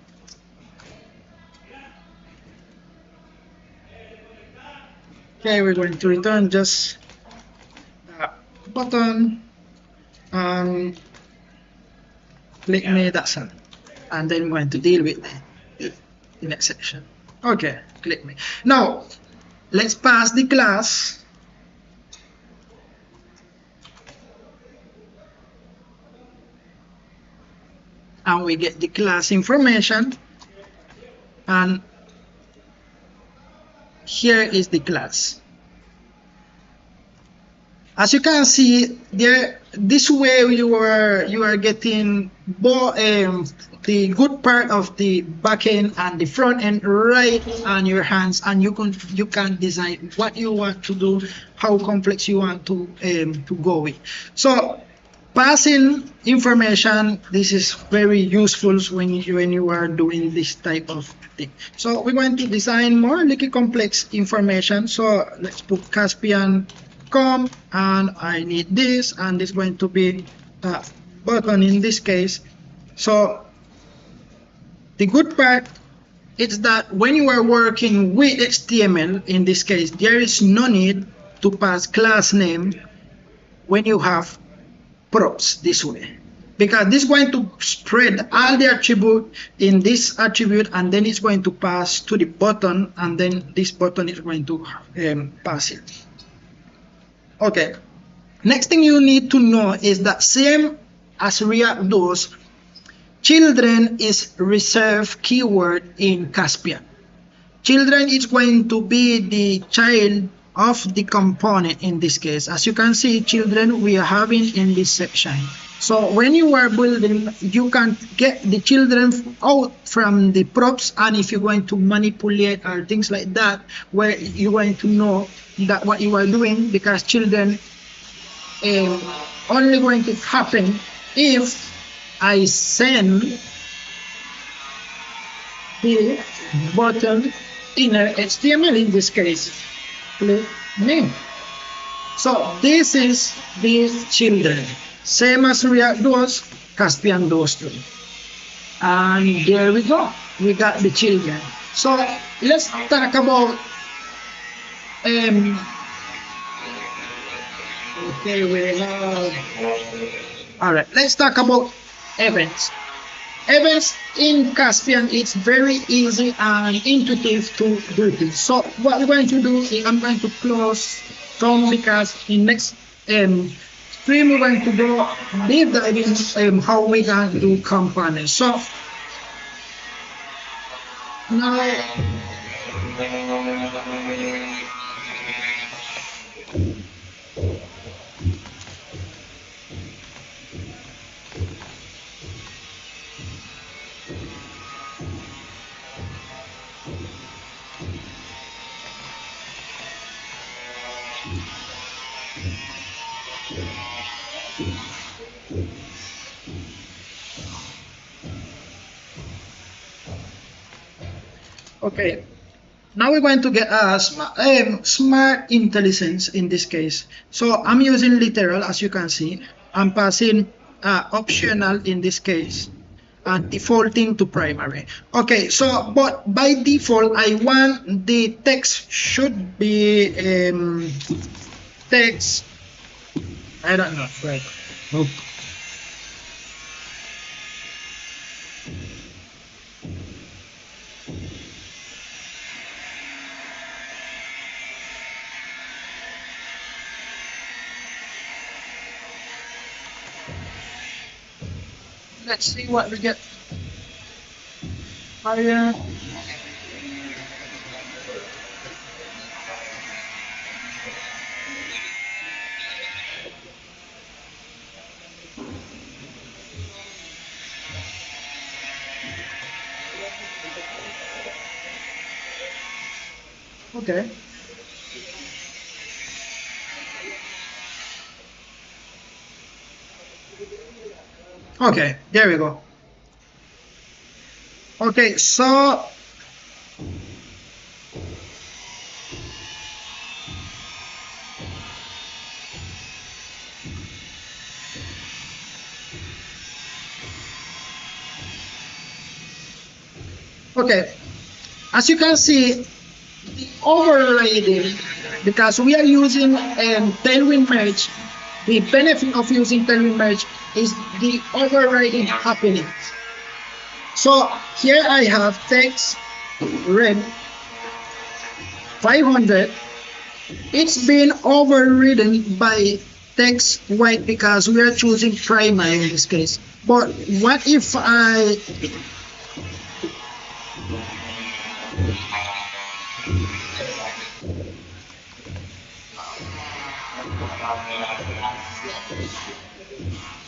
we're going to return just a button and click me, that's all, and then we're going to deal with the next section. Okay, click me. Now let's pass the class, and we get the class information, and here is the class. As you can see there, this way you are getting both the good part of the backend and the front end right on your hands, and you can decide what you want to do, how complex you want to go with. So passing information, this is very useful when you are doing this type of thing. So we're going to design more little complex information. So let's put Caspian com, and I need this, and it's going to be a button in this case. So the good part is that when you are working with HTML, in this case, there is no need to pass class name when you have props this way, because this is going to spread all the attribute in this attribute, and then it's going to pass to the button, and then this button is going to pass it. Okay, next thing you need to know is that same as React does, children is reserved keyword in Caspian. Children is going to be the child of the component in this case. As you can see, children we are having in this section. So when you are building, you can get the children out from the props, and if you're going to manipulate or things like that, where you're going to know that what you are doing, because children only going to happen if I send the button inner HTML in this case. Click name. So this is the children. Same as React does, Caspian does too. And there we go. We got the children. So let's talk about okay, we have, all right, let's talk about events. Events in Caspian, it's very easy and intuitive to do this. So what we're going to do is I'm going to close Chrome, because in next stream we're going to go deep dive in how we can do components. So now Okay, now we're going to get a smart intelligence in this case. So I'm using literal, as you can see. I'm passing optional in this case and defaulting to primary. Okay, so but by default, I want the text should be text. I don't know. Right. Nope. Let's see what we get. Higher. Okay. Okay, there we go. Okay, so okay, as you can see, the overriding, because we are using tailwind merge, the benefit of using tailwind merge is the overriding happening. So here I have text red 500. It's been overridden by text white because we are choosing primary in this case. But what if I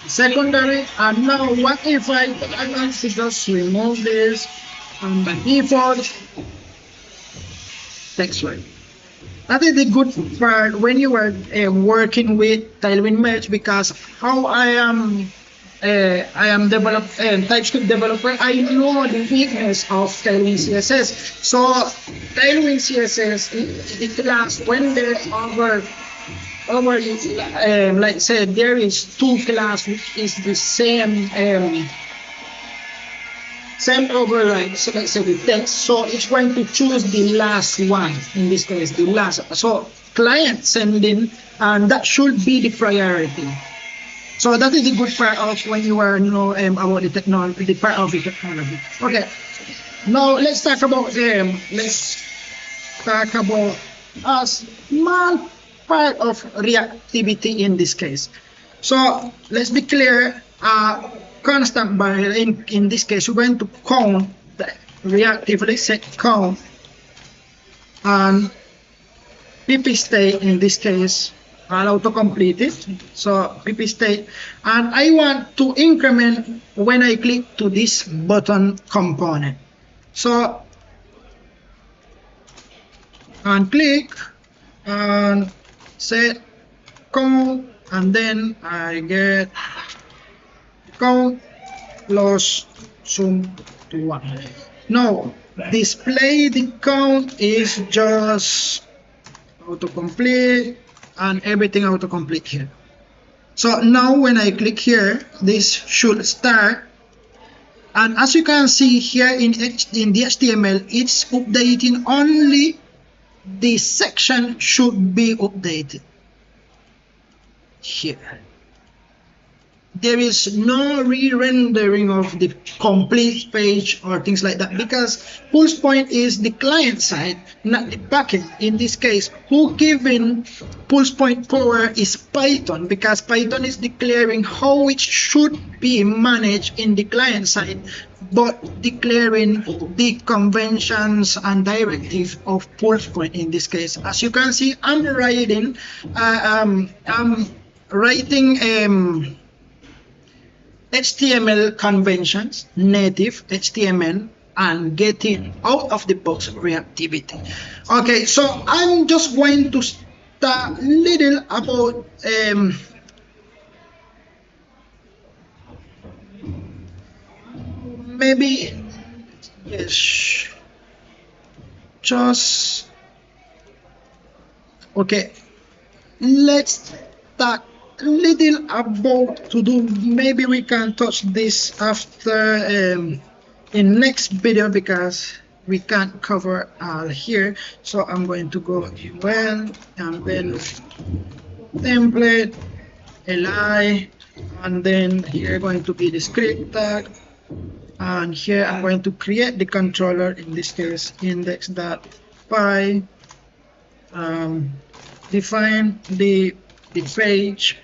secondary, and now what if I want to just remove this and by default text white. That is the good part when you are working with Tailwind Merge, because how I am develop TypeScript developer. I know the weakness of Tailwind CSS. So Tailwind CSS, the class when they over like said, there is two class which is the same override. So let's say the text. So it's going to choose the last one in this case, the last. So client sending, and that should be the priority. So that is the good part of when you are, about the technology, the part of the technology. Okay. Now let's talk about a small part of reactivity in this case. So let's be clear. Constant variable in this case, we're going to count the reactively set count and pp state in this case. I'll autocomplete it. So pp state, and I want to increment when I click to this button component. So and click and set count, and then I get count plus sum to 1. Now display the count is just autocomplete and everything autocomplete here. So now when I click here, this should start, and as you can see here in the HTML, it's updating only the section should be updated here. There is no re-rendering of the complete page or things like that, because pulse point is the client side, not the backend. In this case, who giving pulse point power is Python, because Python is declaring how it should be managed in the client side, but declaring the conventions and directive of pulse point in this case. As you can see, I'm writing HTML conventions, native HTML, and getting out of the box reactivity. Okay, so I'm just going to start little about maybe yes. just okay. Let's talk a little about to do. Maybe we can touch this after in next video because we can't cover all here. So I'm going to go well and then template li, and then here going to be the script tag, and here I'm going to create the controller, in this case index.py, define the page,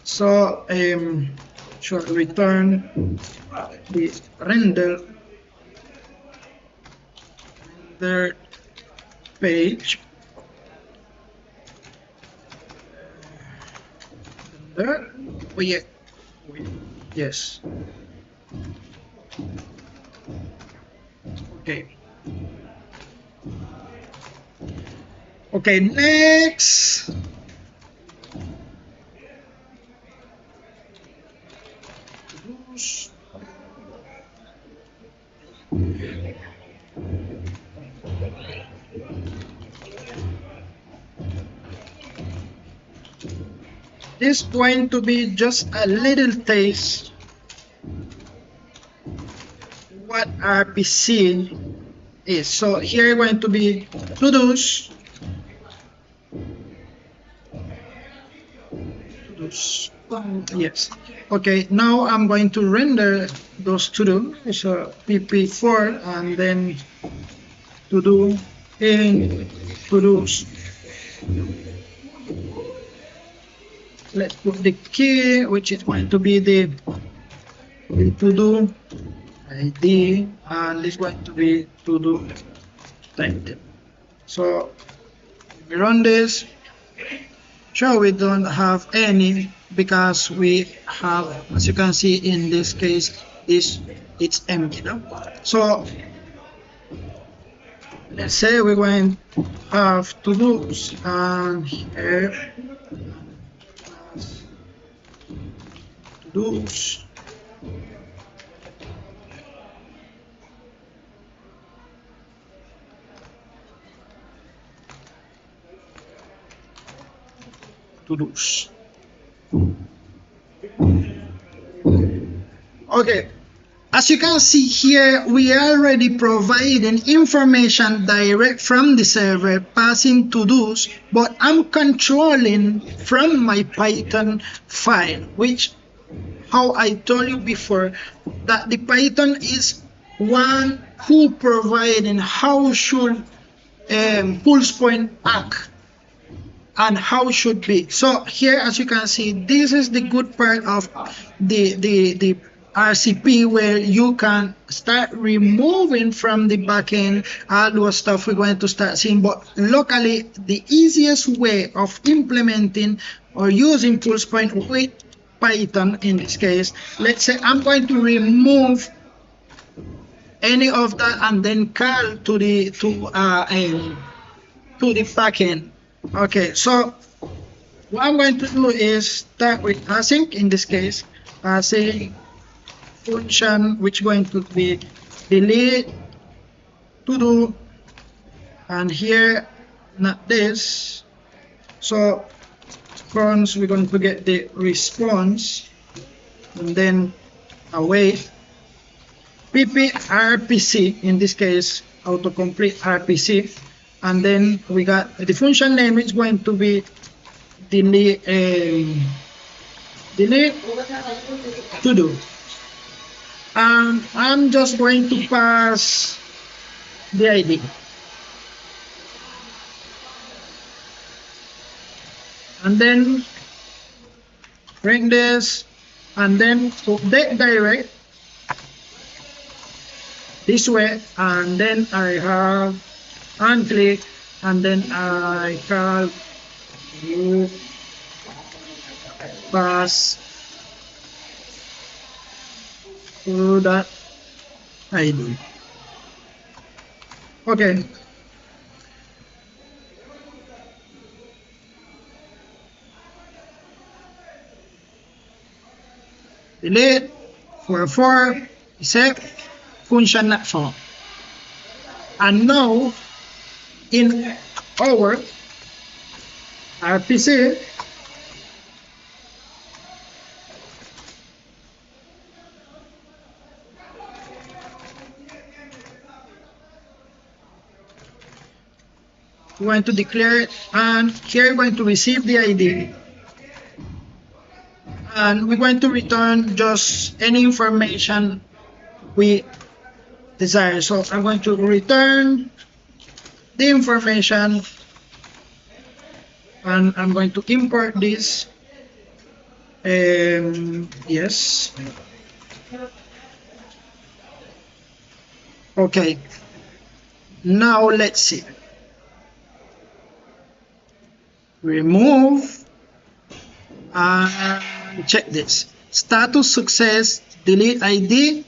so should return the render page. Oh yeah, yes. Okay. Okay, next. This is going to be just a little taste what RPC is. So here going to be to-dos. Yes. Okay, now I'm going to render those to-do. So pp4 and then to-do in to-dos. Let's put the key, which is going to be the to-do ID, and it's going to be to-do title. So we run this. Sure, we don't have any because we have, as you can see in this case, it's empty. No? So let's say we're going to have to-dos, and here to-dos. To-dos. Okay, as you can see here, we are already providing information direct from the server passing to-dos, but I'm controlling from my Python file, which, how I told you before, that the Python is one who providing how should pulse point act and how should be. So here, as you can see, this is the good part of the RCP, where you can start removing from the backend all those stuff we're going to start seeing. But locally, the easiest way of implementing or using pulse point with Python in this case, let's say I'm going to remove any of that and then call to the backend. Okay, so what I'm going to do is start with async, in this case, async function, which is going to be delete to do, and here not this. So response, we're going to get the response, and then await pp rpc, in this case autocomplete rpc, and then we got the function name is going to be delete to do, and I'm just going to pass the ID, and then bring this, and then update direct this way, and then I have unclick, and then I have pass through that ID. Okay. Delete 44 set function not found. And now in our RPC, we're going to declare it, and here we're going to receive the ID, and we're going to return just any information we desire. So I'm going to return the information, and I'm going to import this. Yes. Okay. Now let's see. Remove and check this. Status success, delete ID,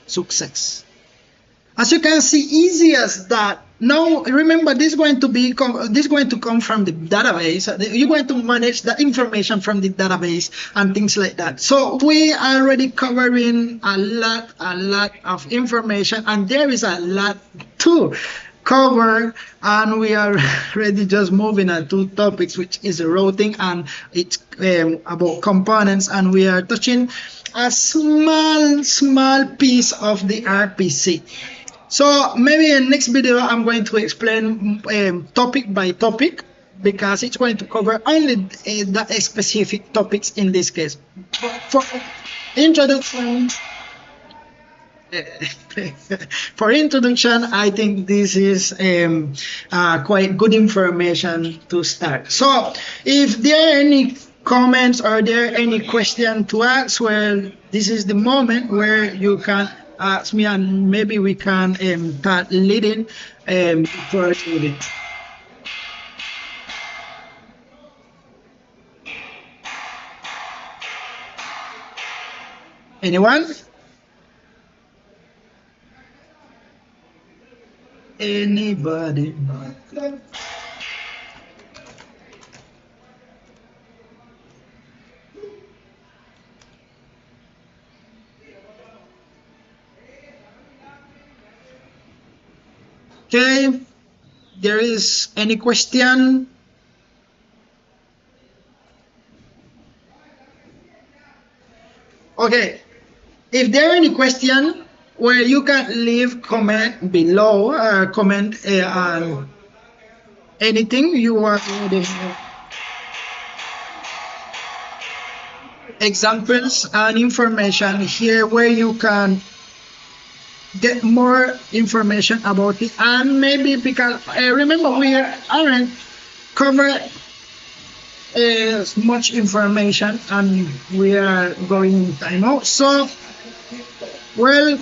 success. As you can see, easy as that. Now remember, this is going to come from the database. You're going to manage the information from the database and things like that. So we are already covering a lot of information, and there is a lot to cover, and we are already just moving on to topics, which is routing, and it's about components, and we are touching a small piece of the RPC. So maybe in next video I'm going to explain topic by topic, because it's going to cover only the specific topics in this case. For introduction, I think this is quite good information to start. So if there are any comments or there are any question to ask, well, this is the moment where you can ask me, and maybe we can start leading for it. Anyone? Anybody? Okay, there is any question? Okay, if there are any question, well, you can leave comment below, comment on anything you want. Examples and information here where you can get more information about it, and maybe because remember we aren't covered as much information, and we are going time out. So, well,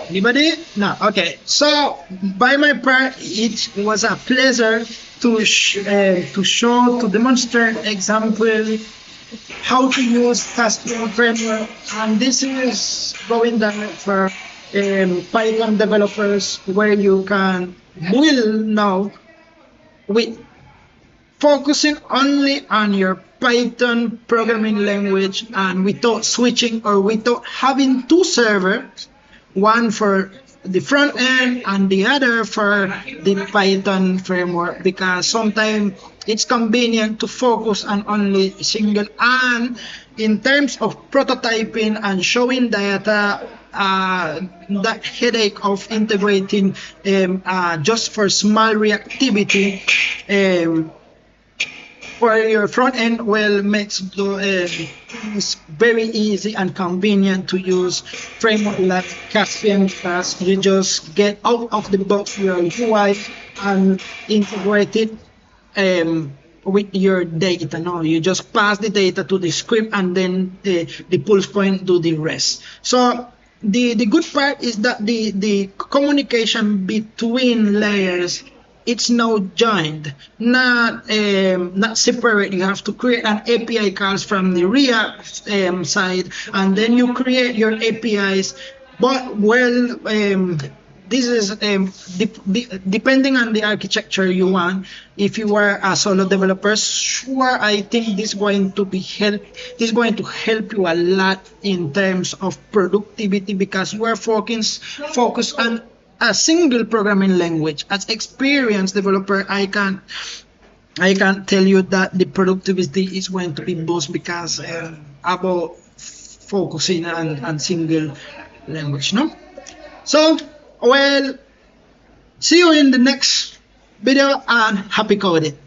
anybody? No. Okay. So, by my part, it was a pleasure to show, to demonstrate example how to use Caspian framework, and this is going down for Python developers, where you will now with focusing only on your Python programming language, and without switching or without having two servers, one for the front end and the other for the Python framework, because sometimes it's convenient to focus on only single. And in terms of prototyping and showing data, that headache of integrating just for small reactivity for your front end, well, makes it's very easy and convenient to use framework like Caspian, because you just get out of the box your UI and integrate it with your data. No, you just pass the data to the script, and then the pulse point do the rest. So the good part is that the communication between layers, it's now joined, not separate. You have to create an API calls from the React side, and then you create your APIs. But well, this is depending on the architecture you want. If you are a solo developer, sure, I think this is going to help you a lot in terms of productivity, because you are focused on a single programming language. As experienced developer, I can tell you that the productivity is going to be boost, because about focusing on single language, no? So, well, see you in the next video, and happy coding.